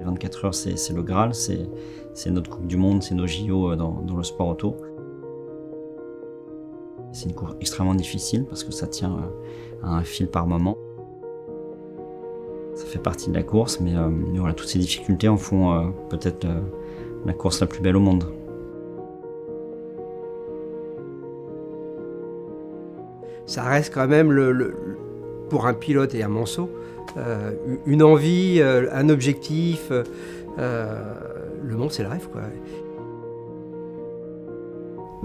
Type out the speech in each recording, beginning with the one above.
Les 24 heures, c'est le Graal, c'est notre Coupe du Monde, c'est nos JO dans le sport auto. C'est une course extrêmement difficile parce que ça tient à un fil par moment. Ça fait partie de la course, mais voilà, toutes ces difficultés en font peut-être la course la plus belle au monde. Ça reste quand même, pour un pilote et un manceau, une envie, un objectif. Le Mans, c'est le rêve, quoi.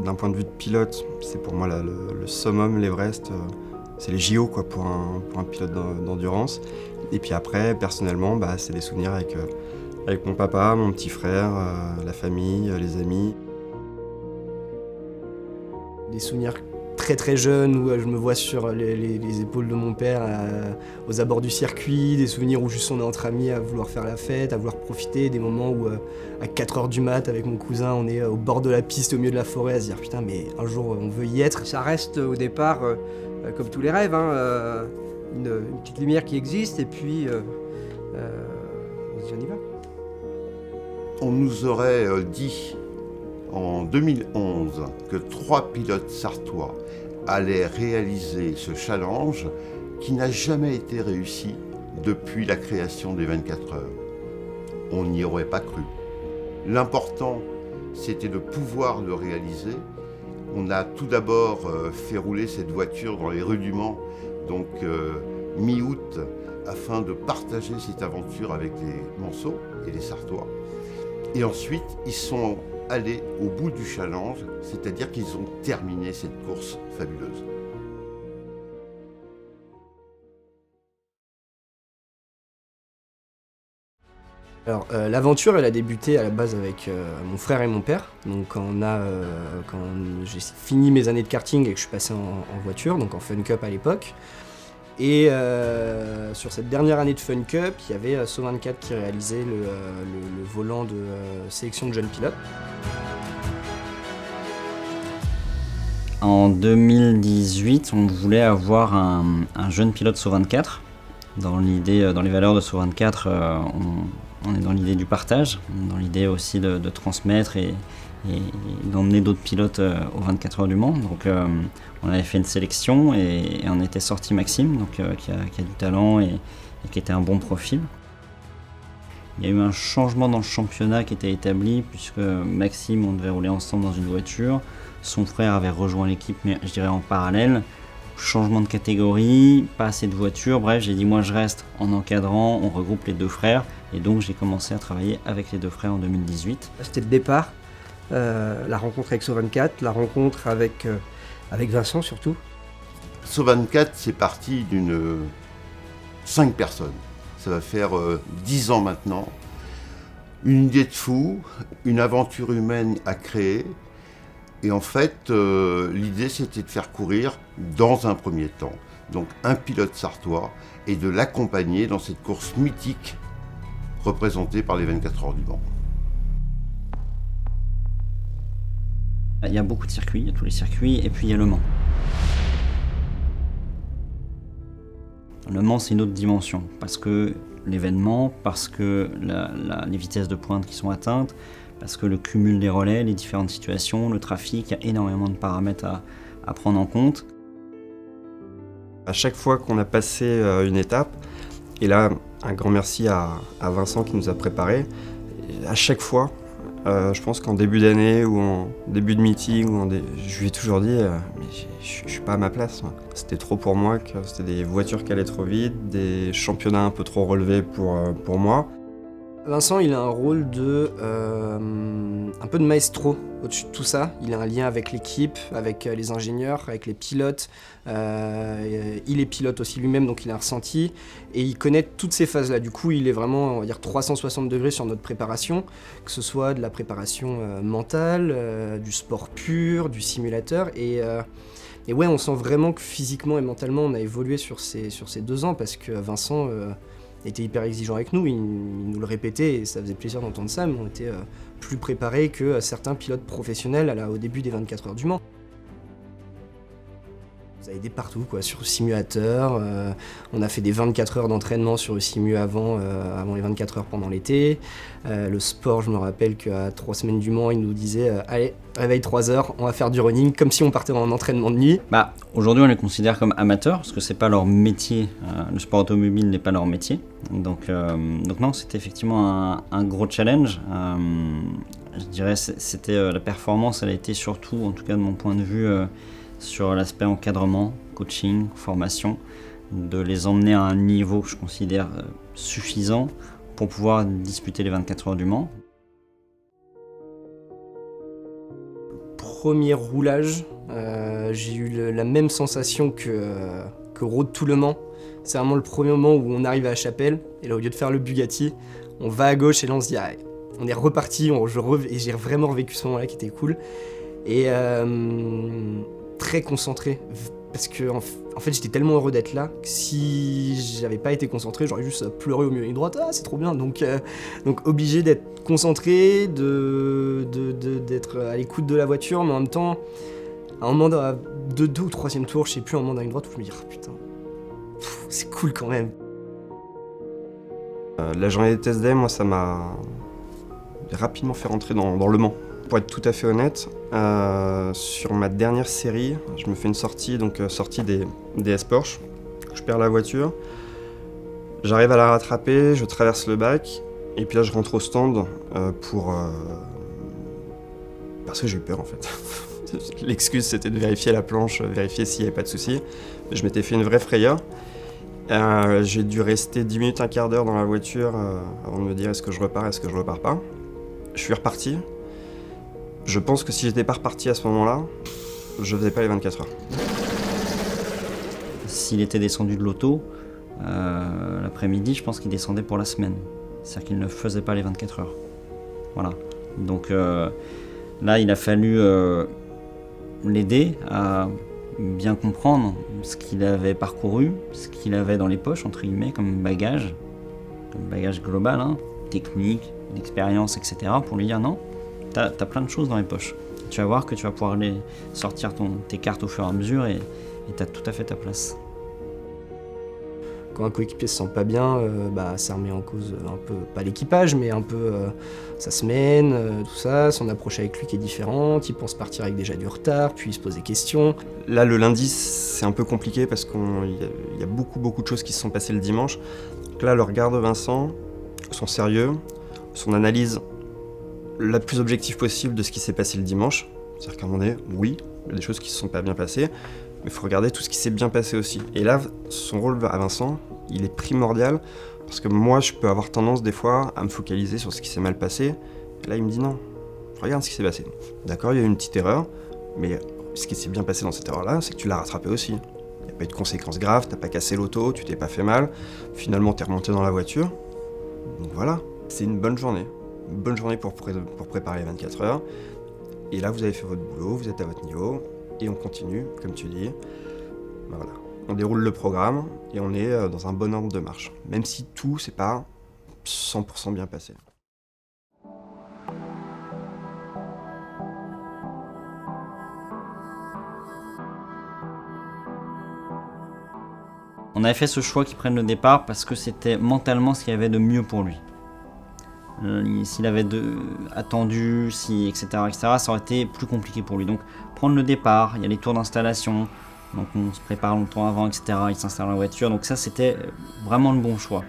D'un point de vue de pilote, c'est pour moi le summum, l'Everest, c'est les JO quoi, pour un pilote d'endurance. Et puis après, personnellement, c'est des souvenirs avec mon papa, mon petit frère, la famille, les amis. Des souvenirs très très jeunes où je me vois sur les épaules de mon père aux abords du circuit, des souvenirs où juste on est entre amis à vouloir faire la fête, à vouloir profiter, des moments où à 4h du mat avec mon cousin on est au bord de la piste au milieu de la forêt à se dire putain mais un jour on veut y être. Ça reste au départ comme tous les rêves, une petite lumière qui existe et puis on se dit on y va. On nous aurait dit en 2011 que 3 pilotes sarthois allaient réaliser ce challenge qui n'a jamais été réussi depuis la création des 24 heures. On n'y aurait pas cru. L'important, c'était de pouvoir le réaliser. On a tout d'abord fait rouler cette voiture dans les rues du Mans, donc mi-août, afin de partager cette aventure avec les Manceaux et les Sarthois. Et ensuite, ils sont allés au bout du challenge, c'est-à-dire qu'ils ont terminé cette course fabuleuse. Alors l'aventure elle a débuté à la base avec mon frère et mon père. Donc quand j'ai fini mes années de karting et que je suis passé en voiture, donc en Fun Cup à l'époque. Et sur cette dernière année de Fun Cup, il y avait SO24 qui réalisait le volant de sélection de jeunes pilotes. En 2018, on voulait avoir un jeune pilote SO24. Dans l'idée, dans les valeurs de SO24, on est dans l'idée du partage, dans l'idée aussi de transmettre et d'emmener d'autres pilotes aux 24 heures du Mans. Donc on avait fait une sélection et on était sorti Maxime, donc, qui a du talent et qui était un bon profil. Il y a eu un changement dans le championnat qui était établi puisque Maxime, on devait rouler ensemble dans une voiture. Son frère avait rejoint l'équipe, mais je dirais en parallèle. Changement de catégorie, pas assez de voitures, bref, j'ai dit moi je reste en encadrant, on regroupe les deux frères. Et donc j'ai commencé à travailler avec les deux frères en 2018. C'était le départ, la rencontre avec SO24, la rencontre avec Vincent surtout. SO24, c'est parti d'une 5 personnes. Ça va faire 10 ans maintenant. Une idée de fou, une aventure humaine à créer. Et en fait, l'idée c'était de faire courir dans un premier temps, donc un pilote sarthois, et de l'accompagner dans cette course mythique représentée par les 24 heures du Mans. Il y a beaucoup de circuits, il y a tous les circuits, et puis il y a Le Mans. Le Mans, c'est une autre dimension, parce que l'événement, parce que les vitesses de pointe qui sont atteintes, parce que le cumul des relais, les différentes situations, le trafic, il y a énormément de paramètres à prendre en compte. À chaque fois qu'on a passé une étape, et là, un grand merci à Vincent qui nous a préparés, et à chaque fois, je pense qu'en début d'année ou en début de meeting, je lui ai toujours dit mais je suis pas à ma place. C'était trop pour moi, que c'était des voitures qui allaient trop vite, des championnats un peu trop relevés pour moi. Vincent, il a un rôle un peu de maestro au-dessus de tout ça. Il a un lien avec l'équipe, avec les ingénieurs, avec les pilotes. Il est pilote aussi lui-même, donc il a un ressenti. Et il connaît toutes ces phases-là. Du coup, il est vraiment, on va dire, 360 degrés sur notre préparation, que ce soit de la préparation mentale, du sport pur, du simulateur. Et ouais, on sent vraiment que physiquement et mentalement, on a évolué sur ces 2 ans parce que Vincent était hyper exigeant avec nous, il nous le répétait et ça faisait plaisir d'entendre ça, mais on était plus préparés que certains pilotes professionnels au début des 24 heures du Mans. a aidé partout, quoi, sur le simulateur. On a fait des 24 heures d'entraînement sur le simu avant les 24 heures pendant l'été. Le sport, je me rappelle qu'à 3 semaines du Mans, ils nous disaient allez, réveille 3 heures, on va faire du running, comme si on partait en entraînement de nuit. Bah, aujourd'hui, on les considère comme amateurs, parce que c'est pas leur métier. Le sport automobile n'est pas leur métier. Donc non, c'était effectivement un gros challenge. Je dirais c'était la performance, elle a été surtout, en tout cas de mon point de vue, sur l'aspect encadrement, coaching, formation, de les emmener à un niveau que je considère suffisant pour pouvoir disputer les 24 heures du Mans. Premier roulage, j'ai eu la même sensation que Road to Le Mans. C'est vraiment le premier moment où on arrive à la Chapelle, et là au lieu de faire le Bugatti, on va à gauche et là on se dit ah, on est reparti, et j'ai vraiment revécu ce moment-là qui était cool. Et très concentré, parce que en fait j'étais tellement heureux d'être là que si j'avais pas été concentré, j'aurais juste pleuré au milieu de droite, ah c'est trop bien. Donc obligé d'être concentré, d'être à l'écoute de la voiture, mais en même temps, à un moment de 2 ou 3e tour, je sais plus, un moment dans une droite où je me dis, ah putain, c'est cool quand même. La journée des test day, moi ça m'a rapidement fait rentrer dans Le Mans. Pour être tout à fait honnête, sur ma dernière série, je me fais une sortie, donc sortie des S-Porsche. Je perds la voiture, j'arrive à la rattraper, je traverse le bac, et puis là je rentre au stand parce que j'ai eu peur en fait. L'excuse c'était de vérifier la planche, vérifier s'il n'y avait pas de souci. Je m'étais fait une vraie frayeur. J'ai dû rester 10 minutes, un quart d'heure dans la voiture avant de me dire est-ce que je repars, est-ce que je repars pas. Je suis reparti. Je pense que si j'étais pas reparti à ce moment-là, je faisais pas les 24 heures. S'il était descendu de l'auto, l'après-midi, je pense qu'il descendait pour la semaine. C'est-à-dire qu'il ne faisait pas les 24 heures. Voilà. Donc là, il a fallu l'aider à bien comprendre ce qu'il avait parcouru, ce qu'il avait dans les poches, entre guillemets, comme bagage global, hein, technique, d'expérience, etc., pour lui dire non, t'as plein de choses dans les poches. Tu vas voir que tu vas pouvoir aller sortir tes cartes au fur et à mesure et t'as tout à fait ta place. Quand un coéquipier se sent pas bien, ça remet en cause un peu, pas l'équipage, mais un peu sa semaine, tout ça, son approche avec lui qui est différente, il pense partir avec déjà du retard, puis il se pose des questions. Là, le lundi, c'est un peu compliqué parce qu'il y a beaucoup de choses qui se sont passées le dimanche. Donc là, le regard de Vincent, son sérieux, son analyse la plus objective possible de ce qui s'est passé le dimanche. C'est-à-dire qu'à un moment donné, oui, il y a des choses qui ne se sont pas bien passées, mais il faut regarder tout ce qui s'est bien passé aussi. Et là, son rôle à Vincent, il est primordial, parce que moi, je peux avoir tendance des fois à me focaliser sur ce qui s'est mal passé. Et là, il me dit non, regarde ce qui s'est passé. D'accord, il y a eu une petite erreur, mais ce qui s'est bien passé dans cette erreur-là, c'est que tu l'as rattrapé aussi. Il n'y a pas eu de conséquences graves, t'as pas cassé l'auto, tu t'es pas fait mal, finalement t'es remonté dans la voiture. Donc voilà, c'est une bonne journée. Une bonne journée pour préparer les 24 heures. Et là, vous avez fait votre boulot, vous êtes à votre niveau, et on continue, comme tu dis. Ben voilà. On déroule le programme, et on est dans un bon ordre de marche. Même si tout, c'est pas 100% bien passé. On avait fait ce choix qu'il prenne le départ parce que c'était mentalement ce qu'il y avait de mieux pour lui. S'il avait attendu, etc., ça aurait été plus compliqué pour lui. Donc prendre le départ, il y a les tours d'installation, donc on se prépare longtemps avant, etc., il s'installe dans la voiture, donc ça c'était vraiment le bon choix.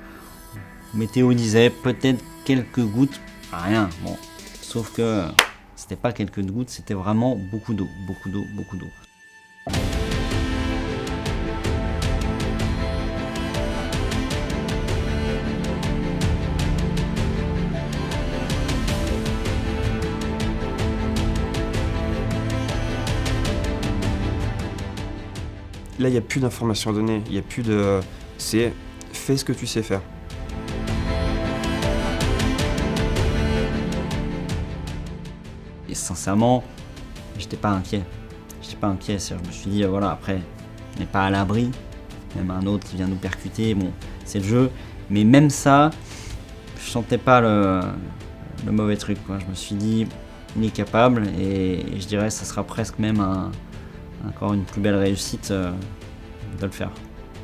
Météo disait peut-être quelques gouttes, rien, bon, sauf que c'était pas quelques gouttes, c'était vraiment beaucoup d'eau. Là, il n'y a plus d'informations à donner, il n'y a plus de... C'est fais ce que tu sais faire. Et sincèrement, j'étais pas inquiet. Je me suis dit, voilà, après, on n'est pas à l'abri. Même un autre qui vient nous percuter, bon, c'est le jeu. Mais même ça, je sentais pas le mauvais truc, quoi. Je me suis dit, il est capable, et je dirais que ça sera presque même encore une plus belle réussite de le faire.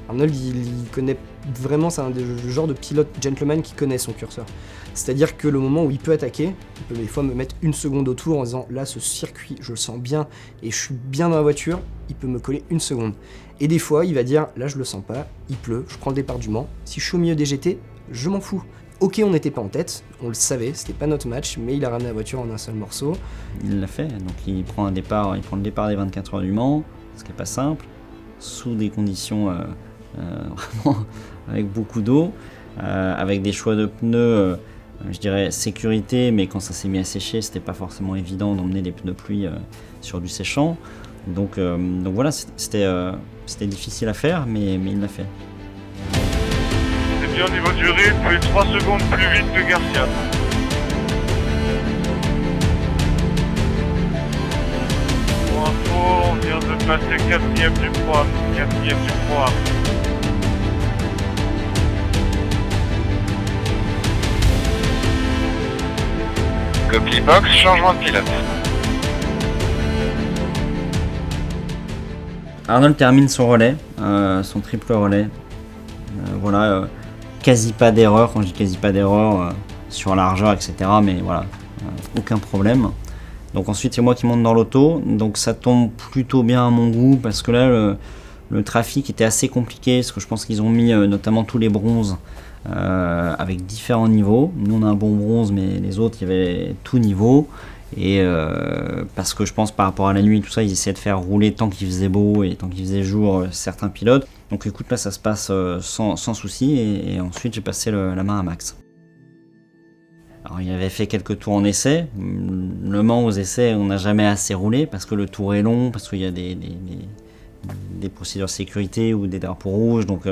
Arnold, il connaît vraiment, c'est le genre de pilote gentleman qui connaît son curseur. C'est-à-dire que le moment où il peut attaquer, il peut des fois me mettre une seconde autour en disant là, ce circuit, je le sens bien et je suis bien dans la voiture, il peut me coller une seconde. Et des fois, il va dire là, je le sens pas, il pleut, je prends le départ du Mans, si je suis au milieu des GT, je m'en fous. Ok, on n'était pas en tête, on le savait, c'était pas notre match, mais il a ramené la voiture en un seul morceau. Il l'a fait, donc il prend le départ des 24 heures du Mans, ce qui n'est pas simple, sous des conditions vraiment avec beaucoup d'eau, avec des choix de pneus, je dirais sécurité, mais quand ça s'est mis à sécher, c'était pas forcément évident d'emmener des pneus pluie sur du séchant. Donc voilà, c'était difficile à faire, mais il l'a fait. C'est bien au niveau du rythme, plus 3 secondes plus vite que Garcia. Pour info, on vient de passer 4ème du programme. Copy box, changement de pilote. Arnold termine son relais, son triple relais. Quasi pas d'erreur, quand je dis quasi pas d'erreur, sur largeur, etc. Mais voilà, aucun problème. Donc ensuite c'est moi qui monte dans l'auto, donc ça tombe plutôt bien à mon goût, parce que là le trafic était assez compliqué, parce que je pense qu'ils ont mis notamment tous les bronzes avec différents niveaux. Nous on a un bon bronze, mais les autres il y avait tout niveau. Et parce que je pense par rapport à la nuit, tout ça, ils essayaient de faire rouler tant qu'il faisait beau et tant qu'il faisait jour certains pilotes. Donc écoute, là ça se passe sans souci, et ensuite j'ai passé la main à Max. Alors il avait fait quelques tours en essai. Le Mans aux essais, on n'a jamais assez roulé parce que le tour est long, parce qu'il y a des procédures de sécurité ou des drapeaux rouges, donc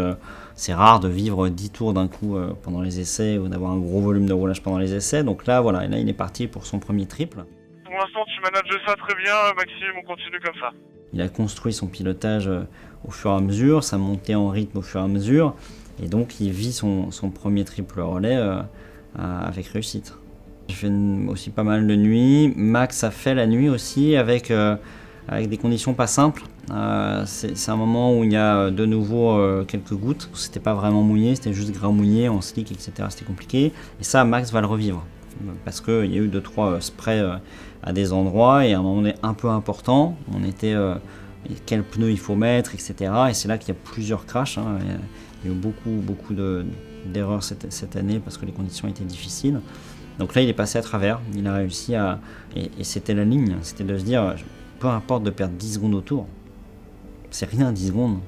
c'est rare de vivre 10 tours d'un coup pendant les essais ou d'avoir un gros volume de roulage pendant les essais. Donc là voilà, il est parti pour son premier triple. Pour l'instant tu manages ça très bien, Maxime, on continue comme ça. Il a construit son pilotage au fur et à mesure, sa montée en rythme au fur et à mesure, et donc il vit son premier triple relais avec réussite. J'ai fait aussi pas mal de nuits. Max a fait la nuit aussi avec des conditions pas simples. C'est un moment où il y a de nouveau quelques gouttes. C'était pas vraiment mouillé, c'était juste gras mouillé, en slick, etc. C'était compliqué. Et ça, Max va le revivre. Parce qu'il y a eu 2-3 sprays à des endroits, et à un moment donné un peu important, on était quel pneu il faut mettre, etc. Et c'est là qu'il y a plusieurs crashs. Il y a eu beaucoup d'erreurs cette année parce que les conditions étaient difficiles. Donc là, il est passé à travers. Il a réussi et c'était la ligne. C'était de se dire, peu importe de perdre 10 secondes au tour. C'est rien 10 secondes.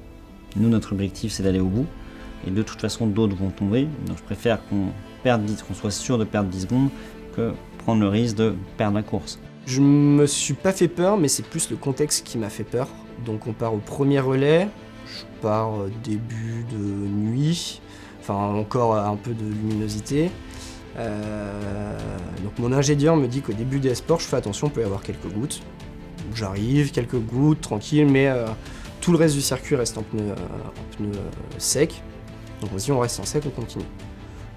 Nous, notre objectif, c'est d'aller au bout. Et de toute façon, d'autres vont tomber. Donc je préfère qu'on soit sûr de perdre 10 secondes que prendre le risque de perdre la course. Je me suis pas fait peur, mais c'est plus le contexte qui m'a fait peur. Donc on part au premier relais, je pars début de nuit, enfin encore un peu de luminosité. Donc mon ingénieur me dit qu'au début des sports, je fais attention, il peut y avoir quelques gouttes. J'arrive, quelques gouttes, tranquille, mais tout le reste du circuit reste en pneu sec. Donc si on reste en sec, on continue.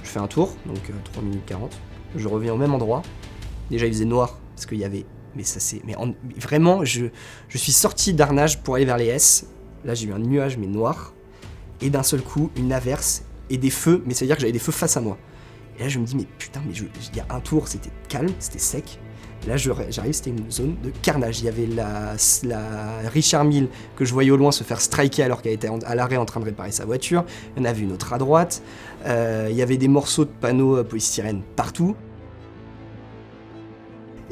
Je fais un tour, donc 3 minutes 40. Je reviens au même endroit. Déjà il faisait noir, parce qu'il y avait... Vraiment, je suis sorti d'Arnage pour aller vers les S. Là j'ai eu un nuage mais noir. Et d'un seul coup, une averse et des feux, mais ça veut dire que j'avais des feux face à moi. Et là je me dis mais putain, mais il y a un tour, c'était calme, c'était sec. Là j'arrive, c'était une zone de carnage. Il y avait la Richard Mille que je voyais au loin se faire striker alors qu'elle était à l'arrêt en train de réparer sa voiture. Il y en avait une autre à droite. Il y avait des morceaux de panneaux polystyrène partout.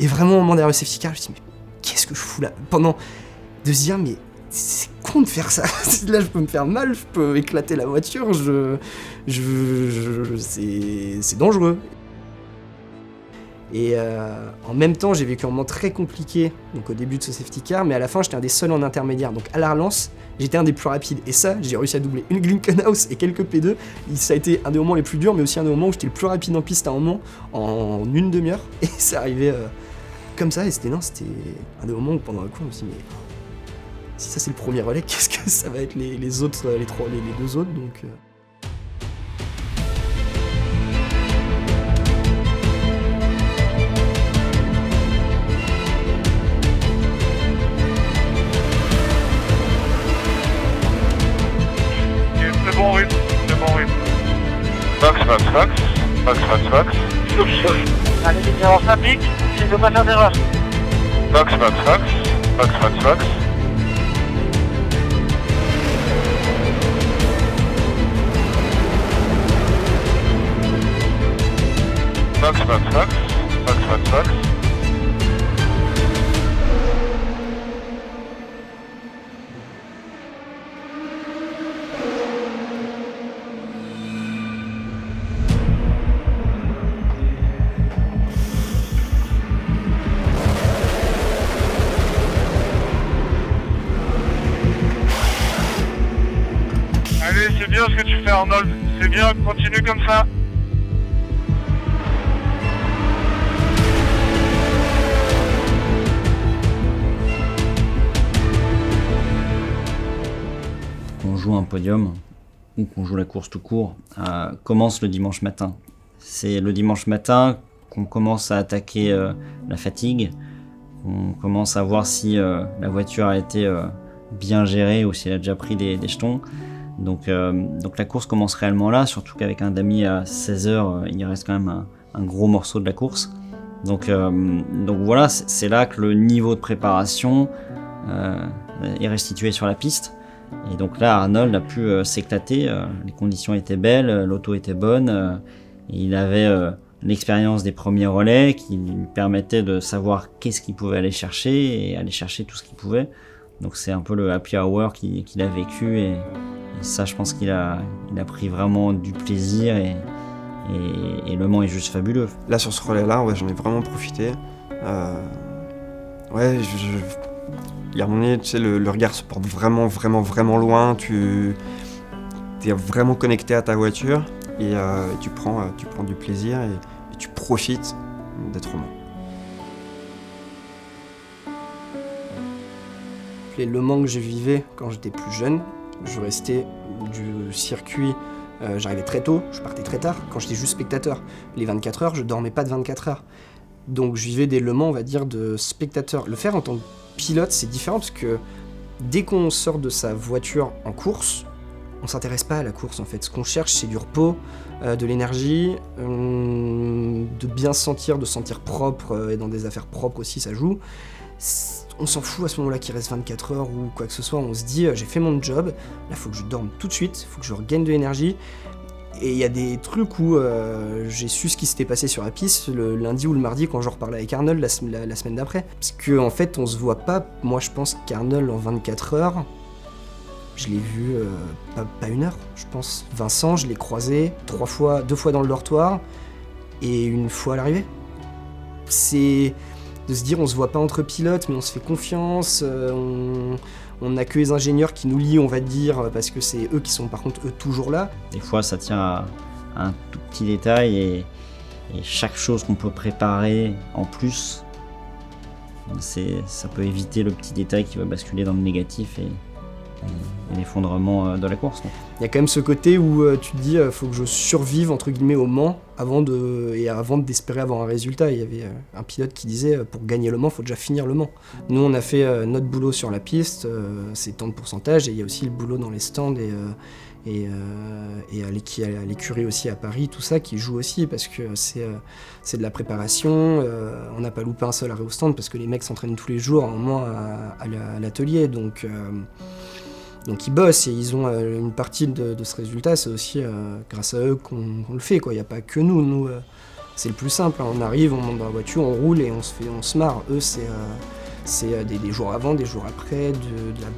Et vraiment au moment derrière le safety car, je me dis mais qu'est-ce que je fous là ? Pendant de se dire mais c'est con de faire ça. Là je peux me faire mal, je peux éclater la voiture, c'est dangereux. Et en même temps, j'ai vécu un moment très compliqué donc au début de ce safety car, mais à la fin, j'étais un des seuls en intermédiaire. Donc à la relance, j'étais un des plus rapides. Et ça, j'ai réussi à doubler une Glickenhaus et quelques P2. Ça a été un des moments les plus durs, mais aussi un des moments où j'étais le plus rapide en piste à un moment, en une demi-heure. Et c'est arrivé comme ça, et c'était un des moments où pendant le coup, on me dit mais si ça c'est le premier relais, qu'est-ce que ça va être les deux autres donc... bon rythme, c'est bon rythme. Max, max, max. Max, max, max. Allez, les erreurs s'appliquent, c'est de pas faire d'erreur. Max, max, max. Max, max, max. Max, max, max. Max, max, max. Allez, c'est bien ce que tu fais, Arnold. C'est bien, continue comme ça. Qu'on joue un podium ou qu'on joue la course tout court commence le dimanche matin. C'est le dimanche matin qu'on commence à attaquer la fatigue, qu'on commence à voir si la voiture a été bien gérée ou si elle a déjà pris des jetons. Donc la course commence réellement là, surtout qu'avec un Dami à 16h, il reste quand même un gros morceau de la course. Donc voilà, c'est là que le niveau de préparation est restitué sur la piste. Et donc là, Arnold a pu s'éclater, les conditions étaient belles, l'auto était bonne, il avait l'expérience des premiers relais qui lui permettait de savoir qu'est-ce qu'il pouvait aller chercher et aller chercher tout ce qu'il pouvait. Donc c'est un peu le happy hour qu'il a vécu et ça, je pense qu'il a pris vraiment du plaisir et Le Mans est juste fabuleux. Là, sur ce relais-là, ouais, j'en ai vraiment profité. Ouais, il y a un moment donné, tu sais, le regard se porte vraiment loin. Tu es vraiment connecté à ta voiture et tu prends du plaisir et tu profites d'être au Mans. Les Le Mans que je vivais quand j'étais plus jeune, je restais du circuit, j'arrivais très tôt, je partais très tard, quand j'étais juste spectateur. Les 24 heures, je dormais pas de 24 heures. Donc je vivais des Le Mans, on va dire, de spectateur. Le faire en tant que pilote, c'est différent parce que dès qu'on sort de sa voiture en course, on s'intéresse pas à la course en fait. Ce qu'on cherche, c'est du repos, de l'énergie, de bien se sentir, de se sentir propre, et dans des affaires propres aussi, ça joue. On s'en fout à ce moment-là qu'il reste 24 heures ou quoi que ce soit, on se dit j'ai fait mon job, là faut que je dorme tout de suite, faut que je regagne de l'énergie. Et il y a des trucs où j'ai su ce qui s'était passé sur la piste le lundi ou le mardi quand je reparlais avec Arnold la semaine d'après. Parce qu'en fait on se voit pas, moi je pense qu'Arnold en 24 heures, je l'ai vu pas une heure je pense. Vincent je l'ai croisé 2 fois dans le dortoir et une fois à l'arrivée. C'est de se dire on se voit pas entre pilotes mais on se fait confiance, on n'a que les ingénieurs qui nous lient on va dire parce que c'est eux qui sont par contre eux toujours là. Des fois ça tient à un tout petit détail et chaque chose qu'on peut préparer en plus, ça peut éviter le petit détail qui va basculer dans le négatif et l'effondrement de la course. Il y a quand même ce côté où tu te dis faut que je survive entre guillemets au Mans avant d'espérer avoir un résultat. Il y avait un pilote qui disait pour gagner le Mans, faut déjà finir le Mans. Nous on a fait notre boulot sur la piste, c'est tant de pourcentage et il y a aussi le boulot dans les stands et à l'écurie aussi à Paris, tout ça qui joue aussi parce que c'est de la préparation. On n'a pas loupé un seul arrêt au stand parce que les mecs s'entraînent tous les jours, au moins à l'atelier, donc ils bossent et ils ont une partie de ce résultat, c'est aussi grâce à eux qu'on le fait, quoi. Il n'y a pas que nous, c'est le plus simple, hein. On arrive, on monte dans la voiture, on roule et on se marre. Eux c'est des jours avant, des jours après,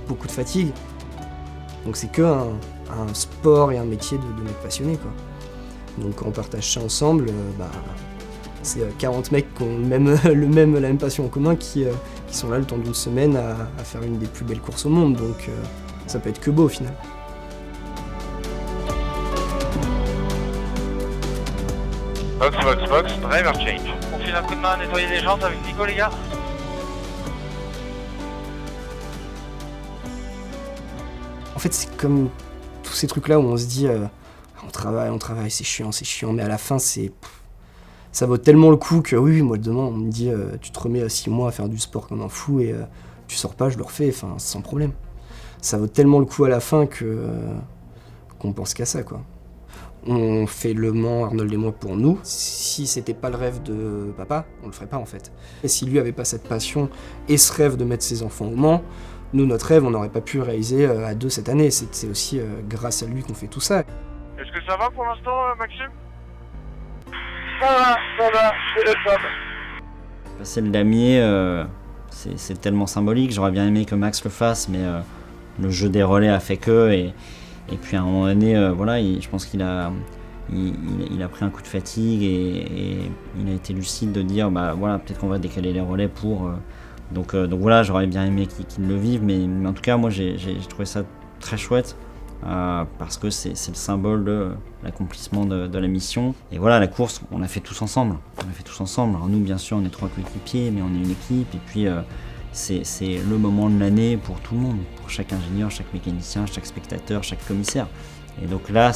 beaucoup de fatigue. Donc c'est que un sport et un métier de mecs passionnés, quoi. Donc quand on partage ça ensemble, c'est 40 mecs qui ont la même passion en commun qui sont là le temps d'une semaine à faire une des plus belles courses au monde, donc ça peut être que beau au final. Box, Driver change. On file un coup de main à nettoyer les jantes avec Nico les gars. En fait c'est comme tous ces trucs là où on se dit on travaille, c'est chiant, mais à la fin ça vaut tellement le coup que oui, moi demain on me dit tu te remets 6 mois à faire du sport comme un fou et tu sors pas, je le refais, sans problème. Ça vaut tellement le coup à la fin qu'on pense qu'à ça, quoi. On fait Le Mans, Arnold et moi, pour nous. Si c'était pas le rêve de papa, on le ferait pas en fait. Et si lui avait pas cette passion et ce rêve de mettre ses enfants au Mans, nous, notre rêve, on n'aurait pas pu le réaliser à 2 cette année. C'est aussi grâce à lui qu'on fait tout ça. Est-ce que ça va pour l'instant, Maxime? Ça va, c'est le top. Passer le damier, c'est tellement symbolique. J'aurais bien aimé que Max le fasse, mais le jeu des relais a fait que. Et puis à un moment donné, je pense qu'il a pris un coup de fatigue et il a été lucide de dire peut-être qu'on va décaler les relais pour. Donc voilà, j'aurais bien aimé qu'il le vive, mais en tout cas, moi j'ai trouvé ça très chouette. Parce que c'est le symbole de l'accomplissement de la mission. Et voilà, la course, on l'a fait tous ensemble. Alors nous, bien sûr, on est 3 coéquipiers, mais on est une équipe. Et puis, c'est le moment de l'année pour tout le monde, pour chaque ingénieur, chaque mécanicien, chaque spectateur, chaque commissaire. Et donc là,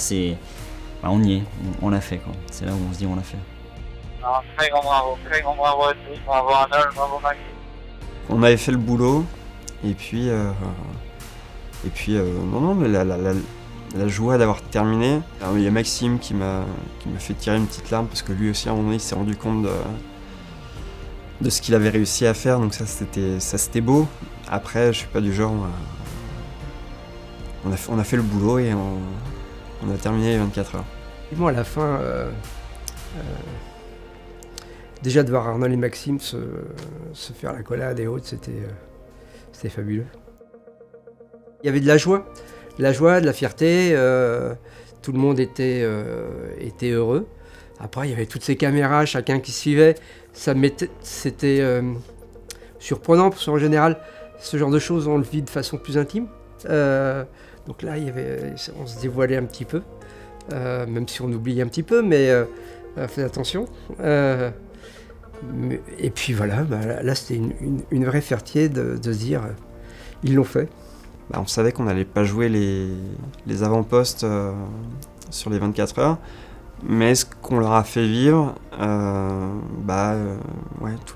on y est, on l'a fait, quoi. C'est là où on se dit on l'a fait. Alors, très grand bravo à tous, bravo Arnold, bravo Max. On avait fait le boulot, et puis mais la joie d'avoir terminé. Alors, il y a Maxime qui m'a fait tirer une petite larme parce que lui aussi à un moment donné il s'est rendu compte de ce qu'il avait réussi à faire, donc ça c'était beau. Après je suis pas du genre, on a fait le boulot et on a terminé les 24 heures. Et moi à la fin, déjà de voir Arnold et Maxime se faire la collade et autres, c'était fabuleux. Il y avait de la joie, de la fierté, tout le monde était heureux. Après, il y avait toutes ces caméras, chacun qui suivait. C'était surprenant, parce qu'en général, ce genre de choses, on le vit de façon plus intime. Donc là, on se dévoilait un petit peu, même si on oublie un petit peu, mais faites attention. Et puis voilà, là, c'était une vraie fierté de se dire, ils l'ont fait. On savait qu'on n'allait pas jouer les avant-postes sur les 24 heures, mais ce qu'on leur a fait vivre, tout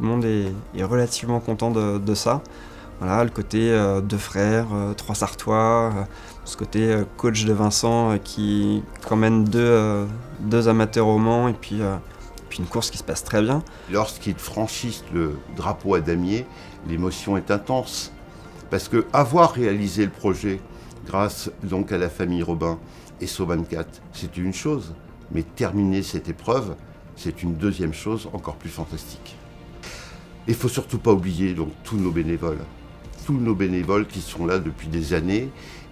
le monde est relativement content de ça. Voilà, le côté 2 frères, 3 Sartois, ce côté coach de Vincent qui emmène deux amateurs au Mans et puis une course qui se passe très bien. Lorsqu'ils franchissent le drapeau à damier, l'émotion est intense. Parce que avoir réalisé le projet grâce donc à la famille Robin et SO24, c'est une chose, mais terminer cette épreuve, c'est une deuxième chose encore plus fantastique. Il ne faut surtout pas oublier donc tous nos bénévoles qui sont là depuis des années,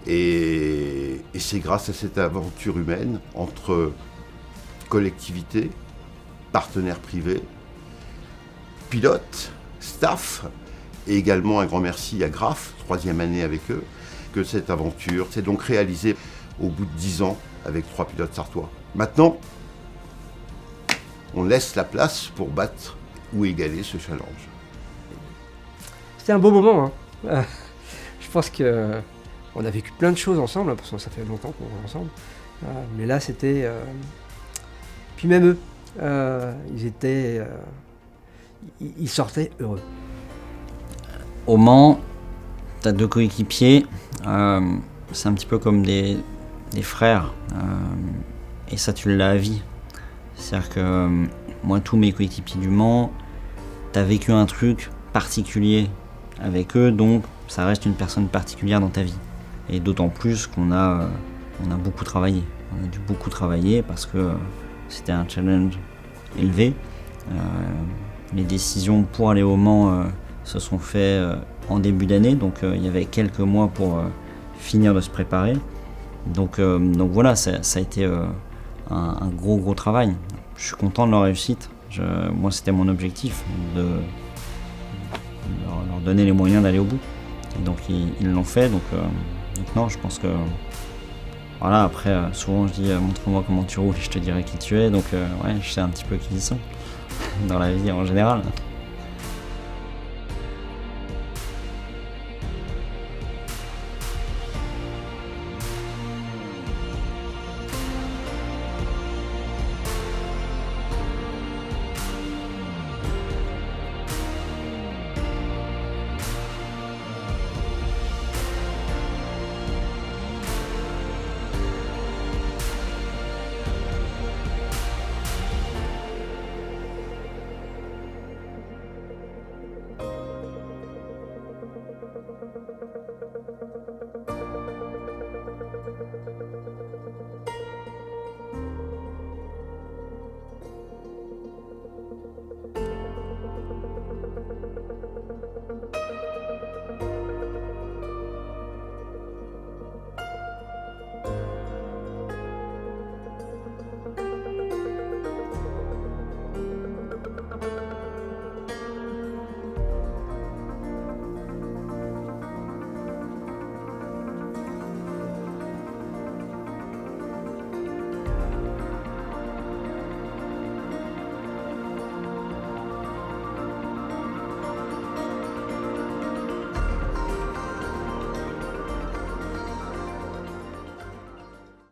et c'est grâce à cette aventure humaine entre collectivités, partenaires privés, pilotes, staff, et également un grand merci à Graf, 3e année avec eux, que cette aventure s'est donc réalisée au bout de 10 ans avec 3 pilotes sartois. Maintenant, on laisse la place pour battre ou égaler ce challenge. C'était un beau moment. Je pense qu'on a vécu plein de choses ensemble, parce que ça fait longtemps qu'on est ensemble. Mais là, c'était... Puis même eux, ils sortaient heureux. Au Mans, t'as 2 coéquipiers, c'est un petit peu comme des frères, et ça tu l'as à vie. C'est-à-dire que moi, tous mes coéquipiers du Mans, t'as vécu un truc particulier avec eux, donc ça reste une personne particulière dans ta vie. Et d'autant plus qu'on a beaucoup travaillé. On a dû beaucoup travailler parce que c'était un challenge élevé. Les décisions pour aller au Mans se sont faites en début d'année, donc il y avait quelques mois pour finir de se préparer. Donc voilà, ça a été un gros travail. Je suis content de leur réussite. Moi, c'était mon objectif, de leur donner les moyens d'aller au bout. Et donc ils l'ont fait, donc non, je pense que... Voilà, après, souvent je dis montre-moi comment tu roules et je te dirai qui tu es, donc je sais un petit peu qui ils sont, dans la vie en général.